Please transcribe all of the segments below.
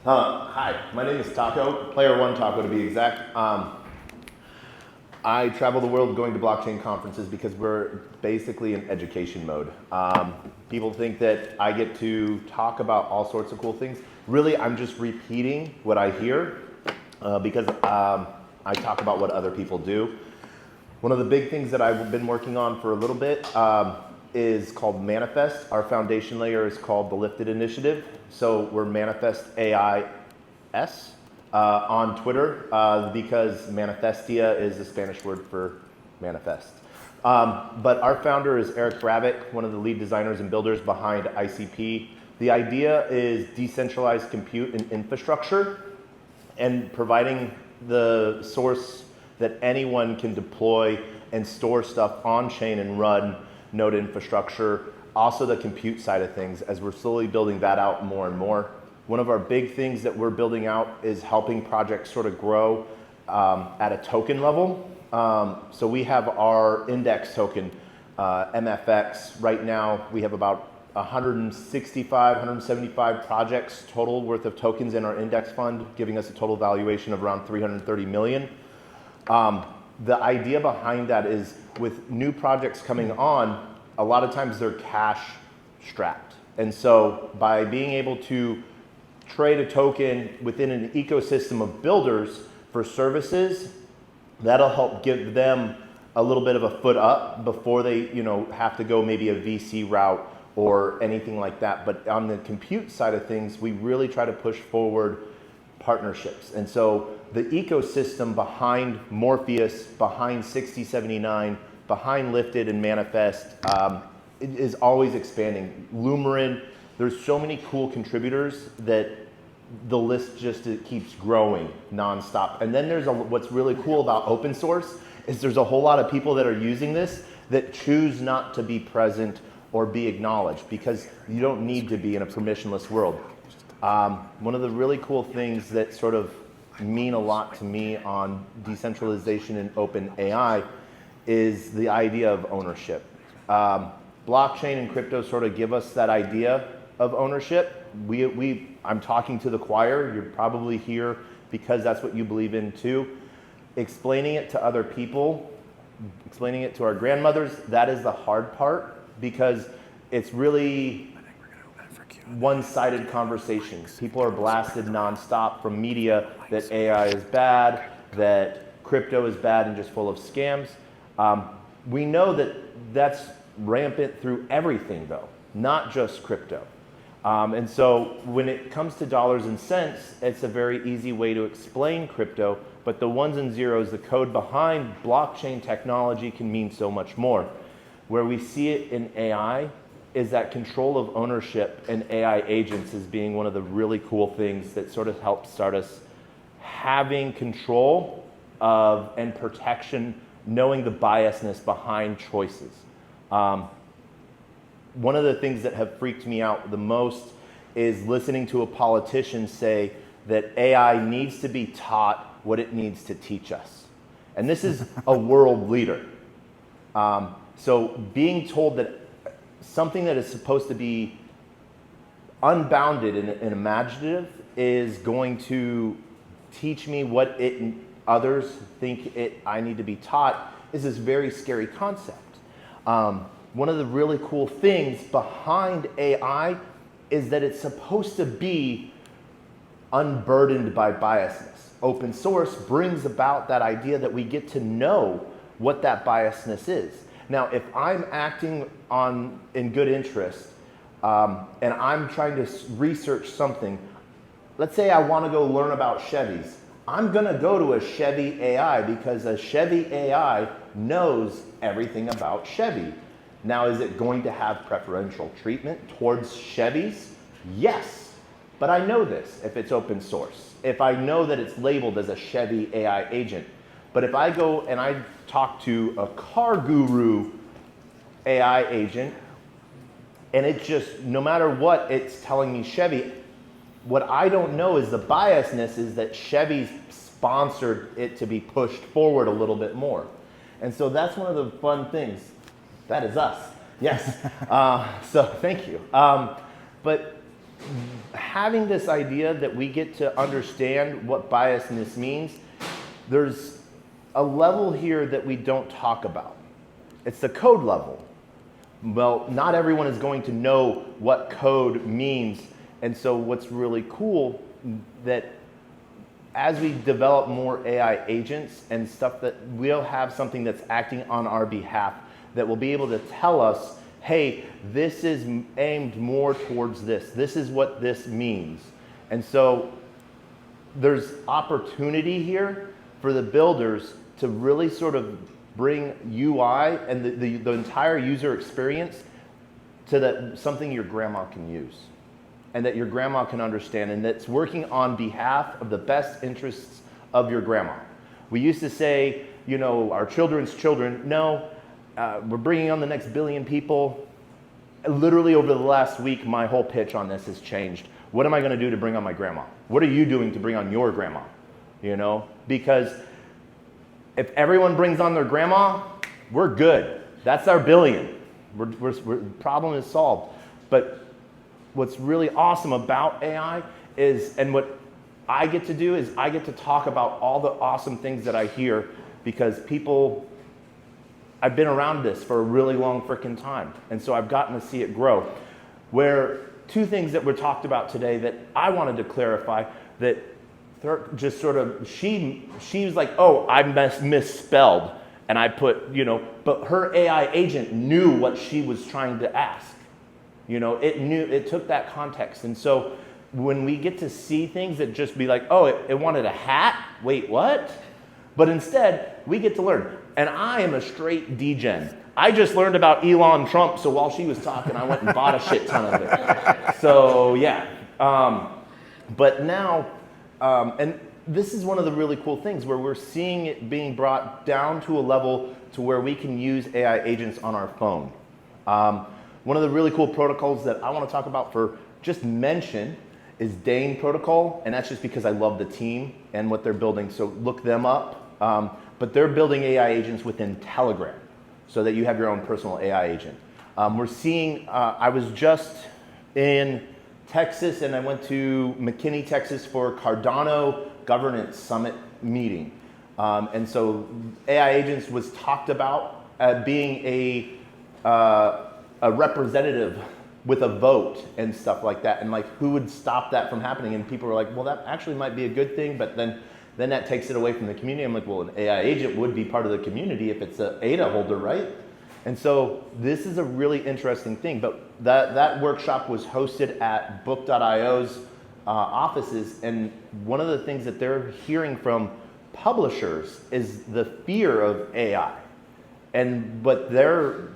Hi, my name is Taco, Player One Taco to be exact. I travel the world going to blockchain conferences because we're basically in education mode. People think that I get to talk about all sorts of cool things. Really, I'm just repeating what I hear because I talk about what other people do. One of the big things that I've been working on for a little bit is called Manifest. Our foundation layer is called the Lifted Initiative. So we're Manifest AIS on Twitter because Manifestia is the Spanish word for manifest. But our founder is Eric Bravick, one of the lead designers and builders behind ICP. The idea is decentralized compute and infrastructure and providing the source that anyone can deploy and store stuff on chain and run node infrastructure. Also the compute side of things as we're slowly building that out more and more. One of our big things that we're building out is helping projects sort of grow at a token level. So we have our index token, MFX. Right now we have about 165, 175 projects total worth of tokens in our index fund, giving us a total valuation of around 330 million. The idea behind that is with new projects coming on, a lot of times they're cash strapped. And so by being able to trade a token within an ecosystem of builders for services, that'll help give them a little bit of a foot up before they, have to go maybe a VC route or anything like that. But on the compute side of things, we really try to push forward partnerships. And so the ecosystem behind Morpheus, behind 6079, behind Lifted and Manifest is always expanding. Lumerin, there's so many cool contributors that the list just keeps growing nonstop. And then there's what's really cool about open source is there's a whole lot of people that are using this that choose not to be present or be acknowledged because you don't need to be in a permissionless world. One of the really cool things that sort of mean a lot to me on decentralization and open AI is the idea of ownership. Blockchain and crypto sort of give us that idea of ownership. I'm talking to the choir. You're probably here because that's what you believe in too. Explaining it to other people, explaining it to our grandmothers, that is the hard part because it's really one-sided conversations. People are blasted nonstop from media that AI is bad, that crypto is bad and just full of scams. We know that that's rampant through everything though, not just crypto. And so when it comes to dollars and cents, it's a very easy way to explain crypto, but the ones and zeros, the code behind blockchain technology can mean so much more. Where we see it in AI is that control of ownership and AI agents as being one of the really cool things that sort of helps start us having control of and protection, knowing the biasness behind choices. One of the things that have freaked me out the most is listening to a politician say that AI needs to be taught what it needs to teach us. And this is a world leader. So being told that something that is supposed to be unbounded and imaginative is going to teach me what others think I need to be taught is this very scary concept. One of the really cool things behind AI is that it's supposed to be unburdened by biasness. Open source brings about that idea that we get to know what that biasness is. Now, if I'm acting in good interest and I'm trying to research something, let's say I want to go learn about Chevys. I'm going to go to a Chevy AI because a Chevy AI knows everything about Chevy. Now, is it going to have preferential treatment towards Chevys? Yes, but I know this if it's open source. If I know that it's labeled as a Chevy AI agent. But if I go and I talk to a car guru AI agent, and it just, no matter what, it's telling me Chevy, what I don't know is the biasness is that Chevy's sponsored it to be pushed forward a little bit more. And so that's one of the fun things. That is us, yes. So thank you. But having this idea that we get to understand what biasness means, there's a level here that we don't talk about. It's the code level. Well, not everyone is going to know what code means. And so what's really cool that as we develop more AI agents and stuff, that we'll have something that's acting on our behalf that will be able to tell us, hey, this is aimed more towards this. This is what this means. And so there's opportunity here for the builders to really sort of bring UI and the entire user experience to something your grandma can use and that your grandma can understand, and that's working on behalf of the best interests of your grandma. We used to say, you know, our children's children. No, we're bringing on the next billion people. Literally over the last week, my whole pitch on this has changed. What am I going to do to bring on my grandma? What are you doing to bring on your grandma? You know, because if everyone brings on their grandma, we're good. That's our billion. Problem is solved. But what's really awesome about AI is, and what I get to do is I get to talk about all the awesome things that I hear, because I've been around this for a really long freaking time. And so I've gotten to see it grow. Where two things that were talked about today that I wanted to clarify, that just sort of, she was like, oh, I misspelled. And I put, you know, but her AI agent knew what she was trying to ask. You know, it took that context. And so when we get to see things that just be like, oh, it wanted a hat? Wait, what? But instead, we get to learn. And I am a straight degen. I just learned about Elon Trump, so while she was talking, I went and bought a shit ton of it. So yeah. But now, and this is one of the really cool things where we're seeing it being brought down to a level to where we can use AI agents on our phone. One of the really cool protocols that I want to talk about for just mention is Dane protocol, and that's just because I love the team and what they're building, so look them up. But they're building AI agents within Telegram so that you have your own personal AI agent. We're seeing, I was just in Texas and I went to McKinney, Texas for Cardano Governance Summit meeting. And so AI agents was talked about being a representative with a vote and stuff like that, and like who would stop that from happening. And people were like, well, that actually might be a good thing, but then that takes it away from the community. I'm like, well, an AI agent would be part of the community if it's an ADA holder, right? And so this is a really interesting thing. But that workshop was hosted at Book.io's offices, and one of the things that they're hearing from publishers is the fear of AI. And what they're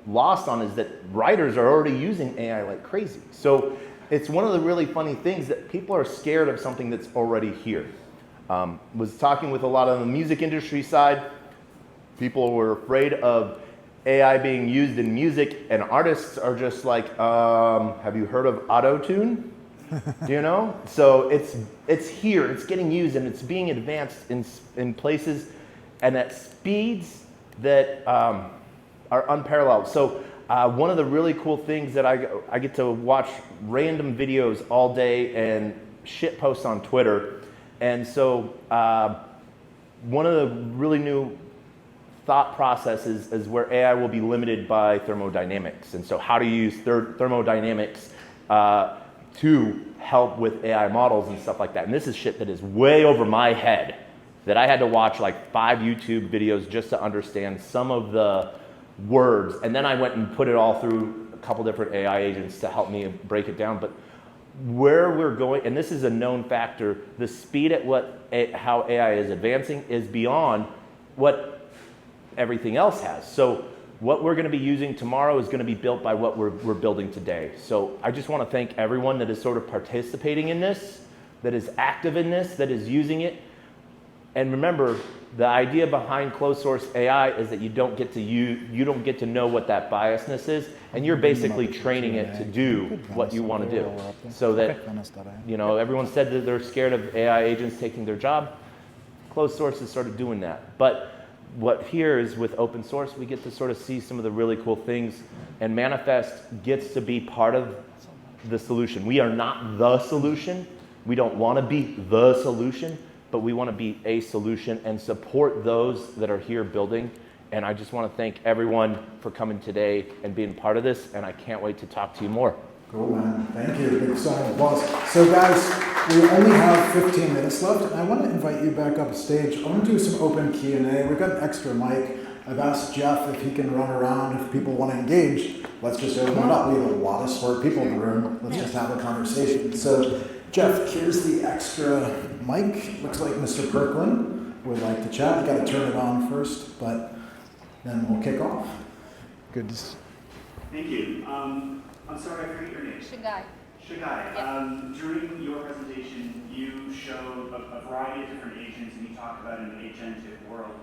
lost on is that writers are already using AI like crazy. So it's one of the really funny things that people are scared of something that's already here. Was talking with a lot of the music industry side. People were afraid of AI being used in music, and artists are just like, have you heard of auto-tune? Do you know? So it's here, it's getting used, and it's being advanced in places and at speeds that are unparalleled. So one of the really cool things that I get to watch random videos all day and shit posts on Twitter. And so one of the really new thought processes is where AI will be limited by thermodynamics. And so how to use thermodynamics to help with AI models and stuff like that. And this is shit that is way over my head, that I had to watch like 5 YouTube videos just to understand some of the words. And then I went and put it all through a couple different AI agents to help me break it down. But where we're going, and this is a known factor, the speed at how AI is advancing is beyond what everything else has. So what we're going to be using tomorrow is going to be built by what we're building today. So I just want to thank everyone that is sort of participating in this, that is active in this, that is using it. And remember, the idea behind closed source AI is that you don't get to know what that biasness is, and you're basically training it to do what you want to do. So that, you know, everyone said that they're scared of AI agents taking their job. Closed source is sort of doing that. But what here is with open source, we get to sort of see some of the really cool things, and Manifest gets to be part of the solution. We are not the solution. We don't want to be the solution, but we want to be a solution and support those that are here building. And I just want to thank everyone for coming today and being part of this, and I can't wait to talk to you more. Cool, man. Thank you. Big sign of applause. So guys, we only have 15 minutes left, and I want to invite you back up stage. I want to do some open Q&A. We've got an extra mic. I've asked Jeff if he can run around. If people want to engage, let's just open it up. We have a lot of smart people in the room. Let's just have a conversation. So Jeff, here's the extra mic. Looks like Mr. Kirkland would like to chat. You got to turn it on first, but then we'll kick off. Good. Thank you. I'm sorry, I forget your name. Shagai. Shagai. During your presentation, you showed a variety of different agents, and you talked about an agentic world.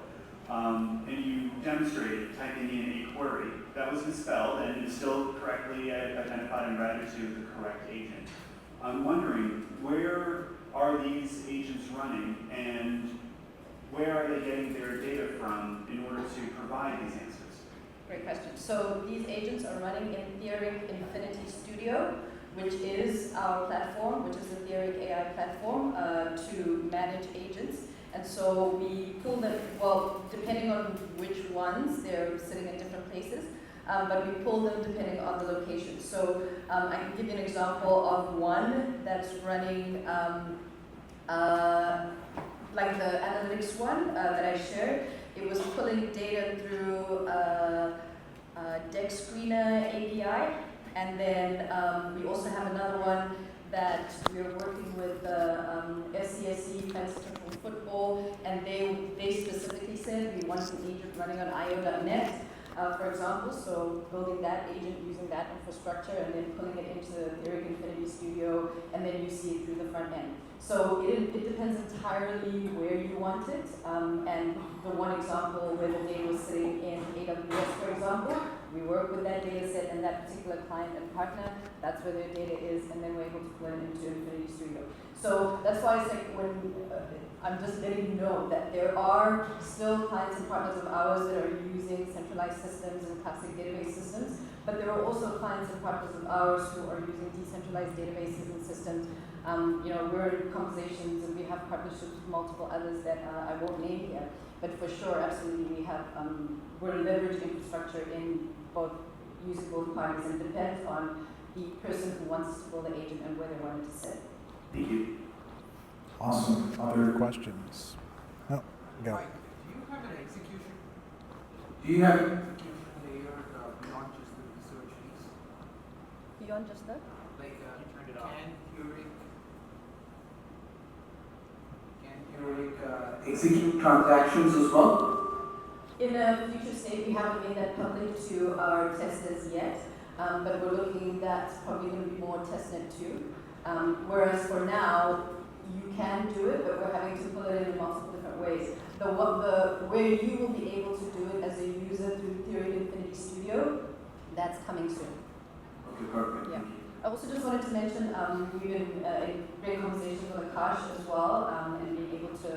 And you demonstrated typing in a query that was misspelled and is still correctly identified and routed to the correct agent. I'm wondering, where are these agents running, and where are they getting their data from in order to provide these answers? Great question. So these agents are running in Theoric Infinity Studio, which is our platform, which is the Theoric AI platform to manage agents. And so we pull them, well, depending on which ones, they're sitting in different places, but we pull them depending on the location. So I can give you an example of one that's running, like the analytics one that I shared. It was pulling data through Deck Screener API, and then we also have another one that we're working with SCSC, Fantasy Football, and they specifically said we want an agent running on IO.net, for example, so building that agent using that infrastructure and then pulling it into the Theoric Infinity Studio, and then you see it through the front end. So it depends entirely where you want it, and the one example where the data was sitting in AWS, for example, we work with that data set and that particular client and partner, that's where their data is, and then we're able to pull it into Infinity Studio. So that's why it's like when I'm just letting you know that there are still clients and partners of ours that are using centralized systems and classic database systems, but there are also clients and partners of ours who are using decentralized databases and systems. We're in conversations and we have partnerships with multiple others that I won't name here, but for sure, absolutely, we have we're leveraging infrastructure in both using both parties, and it depends on the person who wants to build the agent and where they want it to sit. Thank you. Awesome. Other questions? No, go. Mike, do you have an execution? Do you have an execution layer beyond just the research piece? Beyond just that? Like, can Theoric execute transactions as well? In a future state, we haven't made that public to our testers yet, but we're looking that's probably going to be more testnet too. Whereas for now, you can do it, but we're having to pull it in multiple different ways. Where you will be able to do it as a user through Theoric Infinity Studio, that's coming soon. Okay, perfect. Yeah. I also just wanted to mention we've been in great conversations with Akash as well, and being able to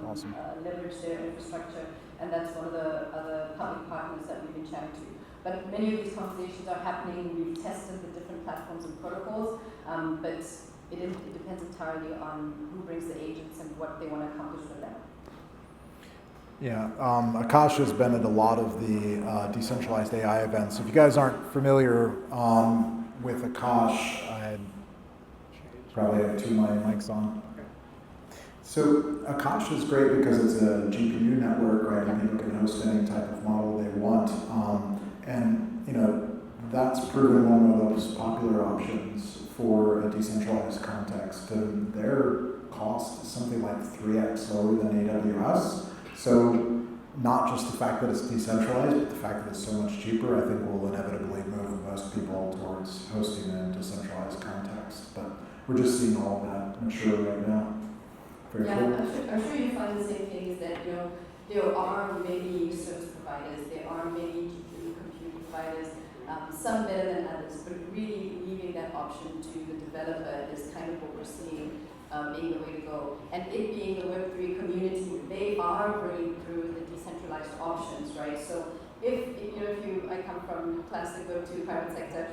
awesome. Leverage their infrastructure, and that's one of the other public partners that we've been chatting to. But many of these conversations are happening. We've tested the different platforms and protocols, but it depends entirely on who brings the agents and what they want to accomplish with them. Yeah, Akash has been at a lot of the decentralized AI events. If you guys aren't familiar with Akash, I probably have two mics on. So Akash is great because it's a GPU network, right? And people can host any type of model they want. That's proven one of those popular options for a decentralized context. And their cost is something like 3x lower than AWS. So not just the fact that it's decentralized, but the fact that it's so much cheaper, I think will inevitably move most people towards hosting in a decentralized context. But we're just seeing all of that mature right now. Very cool. I'm sure you find the same things that there are many service providers, there are many GPU compute providers, some better than others, but really leaving that option to the developer is kind of what we're seeing being the way to go. And it being the Web3 community, they are bringing through the decentralized options, right? So if I come from classic Web2 private sector,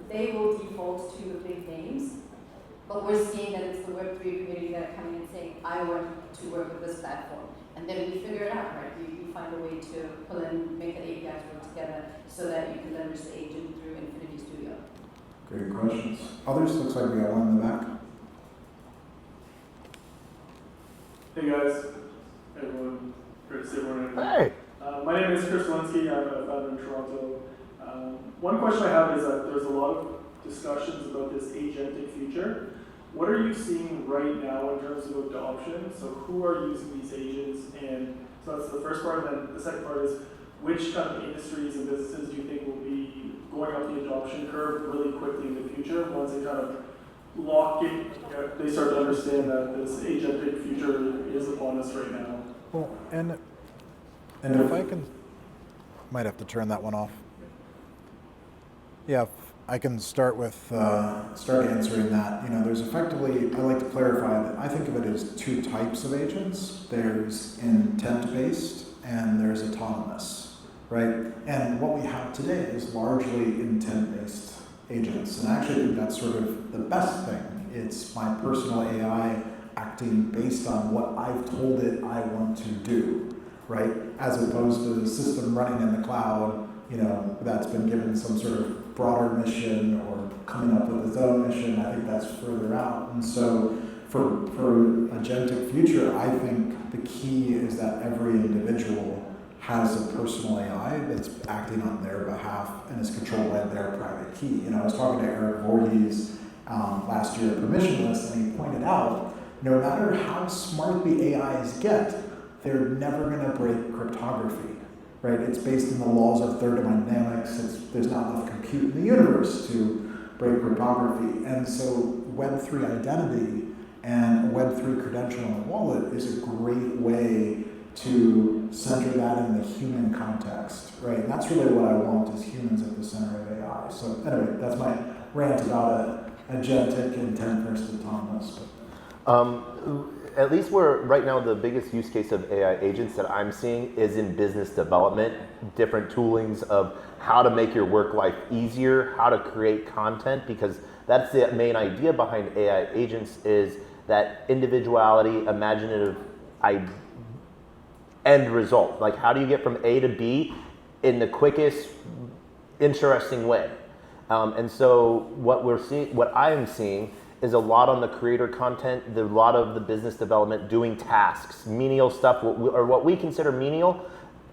They will default to the big names, but we're seeing that it's the Web3 community that are coming and saying, I want to work with this platform. And then we figure it out, right? You find a way to pull in, make the APIs work together so that you can leverage the agent through Infinity Studio. Great questions. Others? Looks like we got one in the back. Hey guys, everyone, great to see everyone. Hey. My name is Chris Walensky. I'm a founder in Toronto. One question I have is that there's a lot of discussions about this agentic future. What are you seeing right now in terms of adoption? So who are using these agents? And so that's the first part. And then the second part is, which kind of industries and businesses do you think will be going up the adoption curve really quickly in the future once they kind of lock in, they start to understand that this agentic future is upon us right now? Well, and if I can, might have to turn that one off. Yeah, I can start with start answering that. You know, there's effectively, I like to clarify that I think of it as two types of agents. There's intent-based and there's autonomous, right? And what we have today is largely intent-based agents, and I actually think that's sort of the best thing. It's my personal AI acting based on what I've told it I want to do, right? As opposed to the system running in the cloud, you know, that's been given some sort of broader mission or coming up with its own mission. I think that's further out. And so for agentic future, I think the key is that every individual has a personal AI that's acting on their behalf and is controlled by their private key. You know, I was talking to Eric Voorhees last year at Permissionless, and he pointed out, no matter how smart the AIs get, they're never going to break cryptography, right? It's based in the laws of thermodynamics. There's not enough compute in the universe to break cryptography. And so Web3 identity and a Web3 credential in a wallet is a great way to center that in the human context, right? And that's really what I want, is humans at the center of AI. So anyway, that's my rant about agentic intent versus autonomous. At least where right now the biggest use case of AI agents that I'm seeing is in business development, different toolings of how to make your work life easier, how to create content, because that's the main idea behind AI agents, is that individuality, imaginative end result. Like, how do you get from A to B in the quickest, interesting way? And so what I'm seeing is a lot on the creator content, a lot of the business development, doing tasks, menial stuff, or what we consider menial,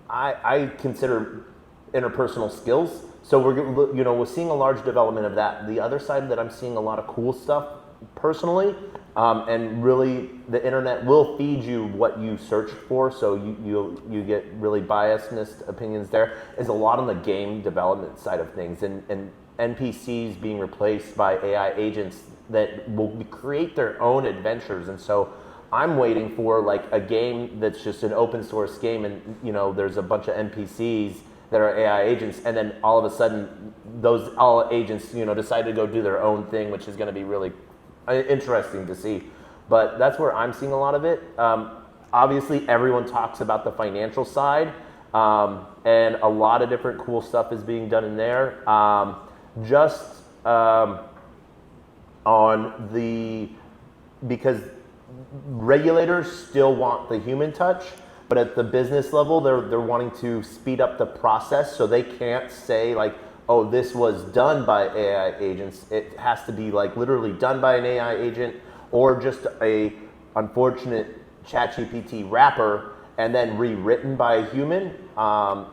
I consider interpersonal skills. So we're seeing a large development of that. The other side that I'm seeing a lot of cool stuff personally, and really the internet will feed you what you search for, so you get really biased opinions there, is a lot on the game development side of things, and NPCs being replaced by AI agents that will create their own adventures. And so I'm waiting for like a game that's just an open source game, and there's a bunch of NPCs that are AI agents, and then all of a sudden those all agents decide to go do their own thing, which is going to be really interesting to see. But that's where I'm seeing a lot of it. Obviously everyone talks about the financial side, and a lot of different cool stuff is being done in there. Because regulators still want the human touch, but at the business level, they're wanting to speed up the process, so they can't say like, oh, this was done by AI agents. It has to be like literally done by an AI agent, or just a unfortunate ChatGPT wrapper and then rewritten by a human,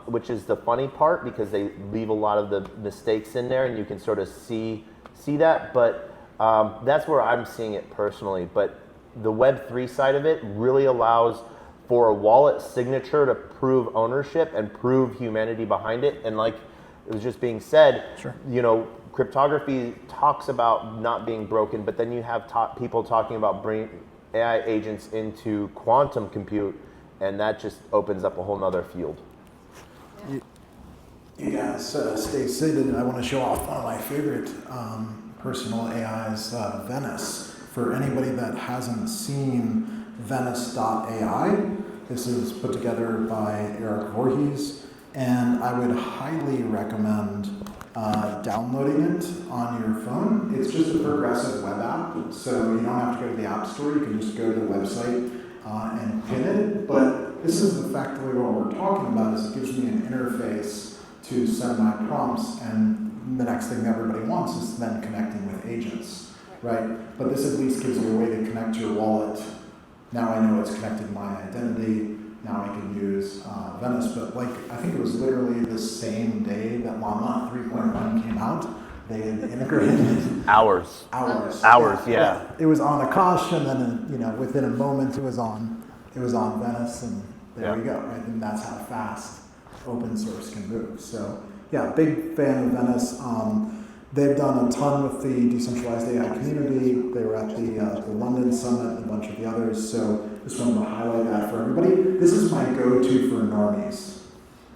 which is the funny part, because they leave a lot of the mistakes in there, and you can sort of see that. But that's where I'm seeing it personally. But the Web3 side of it really allows for a wallet signature to prove ownership and prove humanity behind it. And like it was just being said, sure. Cryptography talks about not being broken, but then you have people talking about bringing AI agents into quantum compute, and that just opens up a whole nother field. You guys stay seated, and I want to show off one of my favorite personal AIs, Venice. For anybody that hasn't seen Venice.ai, this is put together by Eric Voorhees, and I would highly recommend downloading it on your phone. It's just a progressive web app, so you don't have to go to the App Store. You can just go to the website and pin it. But this is effectively what we're talking about. Is it gives me an interface to send my prompts, and the next thing everybody wants is then connecting with agents, right? But this at least gives you a way to connect your wallet. Now I know it's connected to my identity. Now I can use Venice, but like I think it was literally the same day that Llama 3.1 came out, they had integrated it. Hours, yeah. It was on Akash, and then within a moment it was on Venice, and there we go, right? And that's how fast open source can move. So yeah, big fan of Venice. They've done a ton with the decentralized AI community. They were at the London Summit and a bunch of the others. So just wanted to highlight that for everybody. This is my go-to for normies.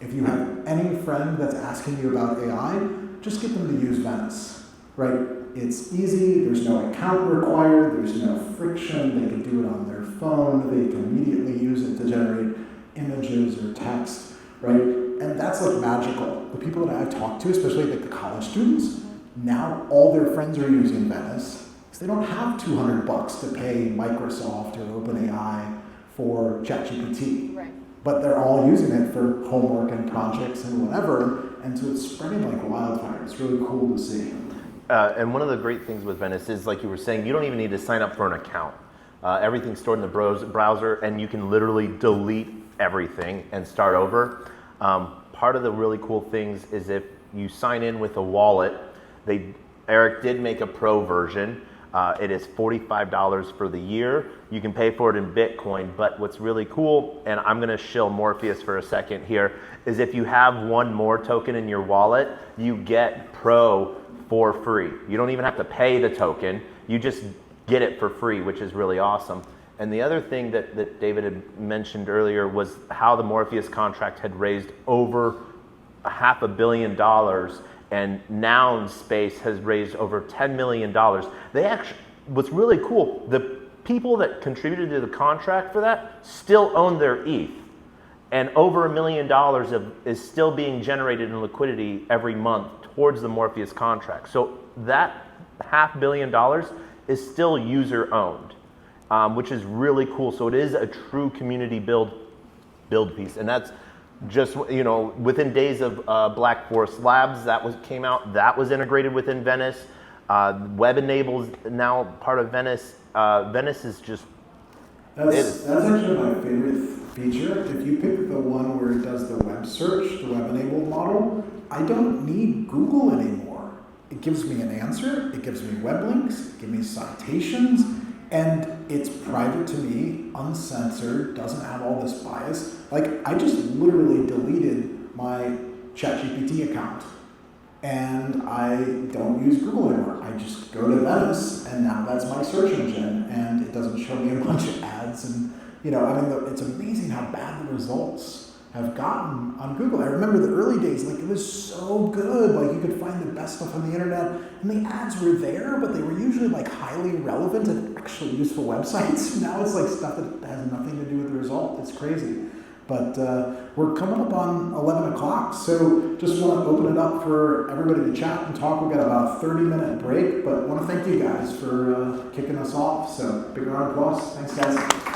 If you have any friend that's asking you about AI, just get them to use Venice, right? It's easy. There's no account required. There's no friction. They can do it on their phone. They can immediately use it to generate images or text, right? And that's like magical. The people that I talk to, especially like the college students, now all their friends are using Venice because they don't have $200 to pay Microsoft or OpenAI for ChatGPT. Right. But they're all using it for homework and projects and whatever, and so it's spreading like wildfire. It's really cool to see. And one of the great things with Venice is, like you were saying, you don't even need to sign up for an account. Everything's stored in the browser, and you can literally delete everything and start over. Part of the really cool things is if you sign in with a wallet, Eric did make a pro version. It is $45 for the year. You can pay for it in Bitcoin, but what's really cool, and I'm gonna shill Morpheus for a second here, is if you have one more token in your wallet, you get pro for free. You don't even have to pay the token. You just get it for free, which is really awesome. And the other thing that David had mentioned earlier was how the Morpheus contract had raised over $500 million, and Noun Space has raised over $10 million. They actually, what's really cool, the people that contributed to the contract for that still own their ETH. And over $1 million is still being generated in liquidity every month towards the Morpheus contract. So that $500 million is still user owned, which is really cool. So it is a true community build piece. And that's just, within days of Black Forest Labs, came out, that was integrated within Venice. Web Enable's now part of Venice. Venice is just, That's actually my favorite feature. If you pick the one where it does the web search, the web enabled model, I don't need Google anymore. It gives me an answer, it gives me web links, it gives me citations, and it's private to me, uncensored, doesn't have all this bias. Like, I just literally deleted my ChatGPT account, and I don't use Google anymore. I just go to Venice, and now that's my search engine, and it doesn't show me a bunch of ads. And it's amazing how bad the results have gotten on Google. I remember the early days, like, it was so good. Like, you could find the best stuff on the internet, and the ads were there, but they were usually like highly relevant and actually useful websites. Now it's like stuff that has nothing to do with the result. It's crazy. But we're coming up on 11 o'clock, so just want to open it up for everybody to chat and talk. We've got about a 30-minute break, but want to thank you guys for kicking us off. So big round of applause. Thanks, guys.